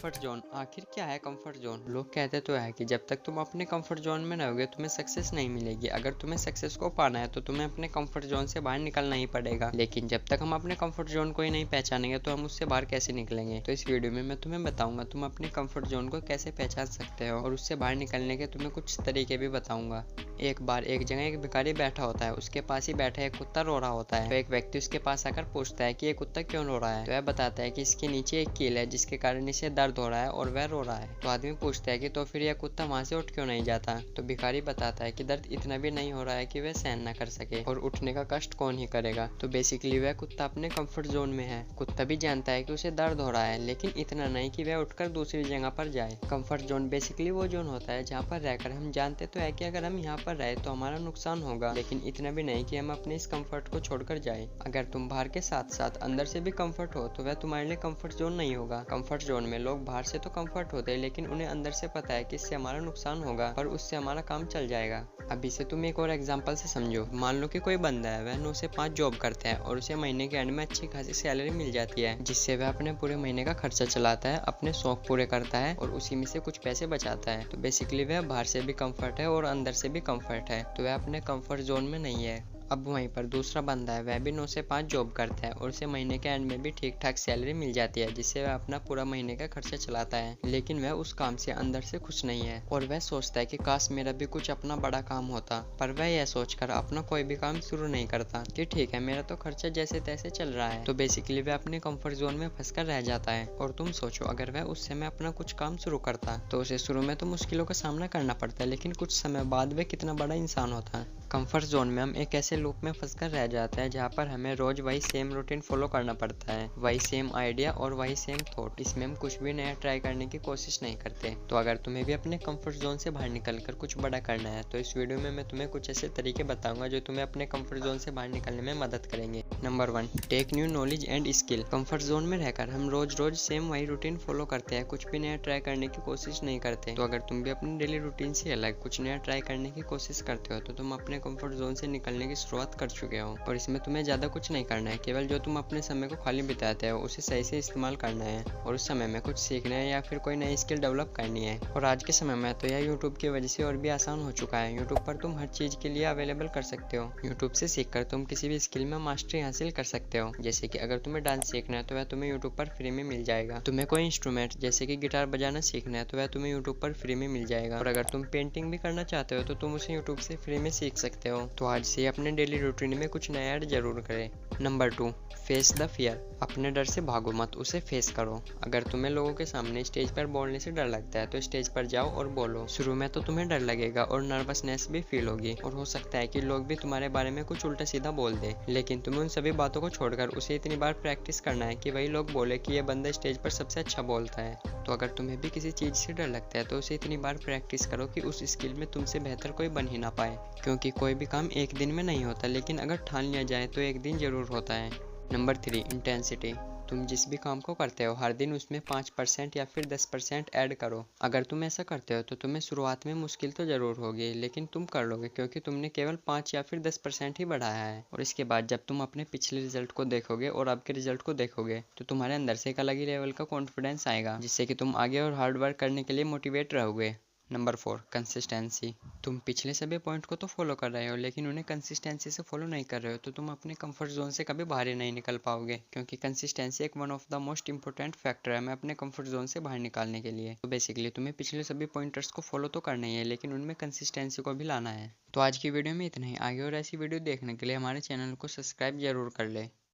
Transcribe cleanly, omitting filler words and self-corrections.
Comfort zone. आखिर क्या है कंफर्ट जोन? लोग कहते तो है कि जब तक तुम अपने कंफर्ट जोन में रहोगे तुम्हें सक्सेस नहीं मिलेगी। अगर तुम्हें सक्सेस को पाना है तो तुम्हें अपने कंफर्ट जोन से बाहर निकलना ही पड़ेगा। लेकिन जब तक हम अपने कंफर्ट जोन को ही नहीं पहचानेंगे तो हम उससे बाहर कैसे निकलेंगे? तो इस वीडियो में मैं तुम्हें बताऊंगा तुम अपने कंफर्ट जोन को कैसे पहचान सकते हो और उससे बाहर निकलने के तुम्हें कुछ तरीके भी बताऊंगा। एक बार एक जगह एक भिखारी बैठा होता है, उसके पास ही बैठा एक कुत्ता रो रहा होता है। तो एक व्यक्ति उसके पास आकर पूछता है कि ये कुत्ता क्यों रो रहा है? तो वह बताता है कि इसके नीचे एक कील है जिसके कारण इसे दर्द हो रहा है और वह रो रहा है। तो आदमी पूछता है कि तो फिर यह कुत्ता वहां से उठ क्यों नहीं जाता? तो भिखारी बताता है कि दर्द इतना भी नहीं हो रहा है कि वह सहन न कर सके और उठने का कष्ट कौन ही करेगा। तो बेसिकली वह कुत्ता अपने कंफर्ट जोन में है। कुत्ता भी जानता है कि उसे दर्द हो रहा है लेकिन इतना नहीं कि वह उठकर दूसरी जगह पर जाए। कंफर्ट जोन बेसिकली वो जोन होता है जहाँ पर रहकर हम जानते तो है कि अगर हम यहाँ पर रहे तो हमारा नुकसान होगा, लेकिन इतना भी नहीं कि हम अपने इस कंफर्ट को छोड़कर जाए। अगर तुम बाहर के साथ साथ अंदर से भी कंफर्ट हो तो वह तुम्हारे लिए कंफर्ट जोन नहीं होगा। कंफर्ट जोन में लोग बाहर से तो कंफर्ट होते हैं लेकिन उन्हें अंदर से पता है कि इससे हमारा नुकसान होगा पर उससे हमारा काम चल जाएगा। अभी से तुम एक और एग्जांपल से समझो। मान लो कि कोई बंदा है, वह 9 से 5 जॉब करता है और उसे महीने के एंड में अच्छी खासी सैलरी मिल जाती है जिससे वह अपने पूरे महीने का खर्चा चलाता है, अपने शौक पूरे करता है और उसी में से कुछ पैसे बचाता है। तो बेसिकली वह बाहर से भी कंफर्ट है और अंदर से भी कंफर्ट है, तो वह अपने कंफर्ट जोन में नहीं है। अब वहीं पर दूसरा बंदा है, वह भी 9 से 5 जॉब करता है और उसे महीने के एंड में भी ठीक ठाक सैलरी मिल जाती है जिससे वह अपना पूरा महीने का खर्चा चलाता है, लेकिन वह उस काम से अंदर से खुश नहीं है और वह सोचता है कि काश मेरा भी कुछ अपना बड़ा काम होता। पर वह यह सोचकर अपना कोई भी काम शुरू नहीं करता कि ठीक है मेरा तो खर्चा जैसे तैसे चल रहा है। तो बेसिकली वह अपने कंफर्ट जोन में फंसकर रह जाता है। और तुम सोचो अगर वह उस समय अपना कुछ काम शुरू करता तो उसे शुरू में तो मुश्किलों का सामना करना पड़ता है लेकिन कुछ समय बाद वह कितना बड़ा इंसान होता। कंफर्ट जोन में हम एक ऐसे लूप में फंसकर रह जाते हैं जहाँ पर हमें रोज वही सेम रूटीन फॉलो करना पड़ता है, वही सेम आइडिया और वही सेम थॉट। इसमें हम कुछ भी नया ट्राई करने की कोशिश नहीं करते। तो अगर तुम्हें भी अपने कंफर्ट जोन से बाहर निकलकर कुछ बड़ा करना है तो इस वीडियो में मैं तुम्हें कुछ ऐसे तरीके बताऊंगा जो तुम्हें अपने कंफर्ट जोन से बाहर निकलने में मदद करेंगे। Number 1, take new knowledge and skill. Comfort zone में रहकर हम रोज रोज सेम वही रूटीन फॉलो करते हैं, कुछ भी नया ट्राई करने की कोशिश नहीं करते। तो अगर तुम भी अपनी डेली रूटीन से अलग कुछ नया ट्राई करने की कोशिश करते हो तो तुम अपने कंफर्ट जोन से निकलने की शुरुआत कर चुके हो। और इसमें तुम्हें ज्यादा कुछ नहीं करना है, केवल जो तुम अपने समय को खाली बिताते हो उसे सही से इस्तेमाल करना है और उस समय में कुछ सीखना है या फिर कोई नई स्किल डेवलप करनी है। और आज के समय में तो यह यूट्यूब की वजह से और भी आसान हो चुका है। यूट्यूब पर तुम हर चीज के लिए अवेलेबल कर सकते हो। यूट्यूब से सीखकर तुम किसी भी स्किल में मास्टरी हासिल कर सकते हो। जैसे कि अगर तुम्हें डांस सीखना है तो वह तुम्हें यूट्यूब पर फ्री में मिल जाएगा। तुम्हें कोई इंस्ट्रूमेंट जैसे कि गिटार बजाना सीखना है तो वह तुम्हें यूट्यूब पर फ्री में मिल जाएगा। और अगर तुम पेंटिंग भी करना चाहते हो तो तुम उसे यूट्यूब से फ्री में सीख सकते हो। तो आज से अपने डेली रूटीन में कुछ नया ऐड जरूर करें। Number 2, face the fear. अपने डर से भागो मत, उसे फेस करो। अगर तुम्हें लोगों के सामने स्टेज पर बोलने से डर लगता है तो स्टेज पर जाओ और बोलो। शुरू में तो तुम्हें डर लगेगा और नर्वसनेस भी फील होगी और हो सकता है कि लोग भी तुम्हारे बारे में कुछ उल्टा सीधा बोल दे, लेकिन तुम्हें उन सभी बातों को छोड़कर उसे इतनी बार प्रैक्टिस करना है कि वही लोग बोले कि यह बंदा स्टेज पर सबसे अच्छा बोलता है। तो अगर तुम्हें भी किसी चीज से डर लगता है तो उसे इतनी बार प्रैक्टिस करो कि उस स्किल में तुमसे बेहतर कोई बन ही ना पाए, क्योंकि कोई भी काम एक दिन में नहीं होता लेकिन अगर ठान लिया जाए तो एक दिन जरूर होता है। Number 3, intensity. तुम जिस भी काम को करते हो हर दिन उसमें 5% या फिर 10% ऐड करो। अगर तुम ऐसा करते हो तो तुम्हें शुरुआत में मुश्किल तो जरूर होगी लेकिन तुम कर लोगे, क्योंकि तुमने केवल 5 या फिर 10% ही बढ़ाया है। और इसके बाद जब तुम अपने पिछले रिजल्ट को देखोगे और अब के रिजल्ट को देखोगे तो तुम्हारे अंदर से एक अलग ही लेवल का कॉन्फिडेंस आएगा जिससे कि तुम आगे और हार्ड वर्क करने के लिए मोटिवेट रहोगे। Number 4, consistency. तुम पिछले सभी पॉइंट को तो फॉलो कर रहे हो लेकिन उन्हें कंसिस्टेंसी से फॉलो नहीं कर रहे हो तो तुम अपने कंफर्ट जोन से कभी बाहर ही नहीं निकल पाओगे, क्योंकि कंसिस्टेंसी एक one of the most important factor है हमें अपने कंफर्ट जोन से बाहर निकालने के लिए। तो बेसिकली तुम्हें पिछले सभी पॉइंटर्स को फॉलो तो करना ही है लेकिन उनमें कंसिस्टेंसी को भी लाना है। तो आज की वीडियो में इतना ही। आगे और ऐसी वीडियो देखने के लिए हमारे चैनल को सब्सक्राइब जरूर कर ले।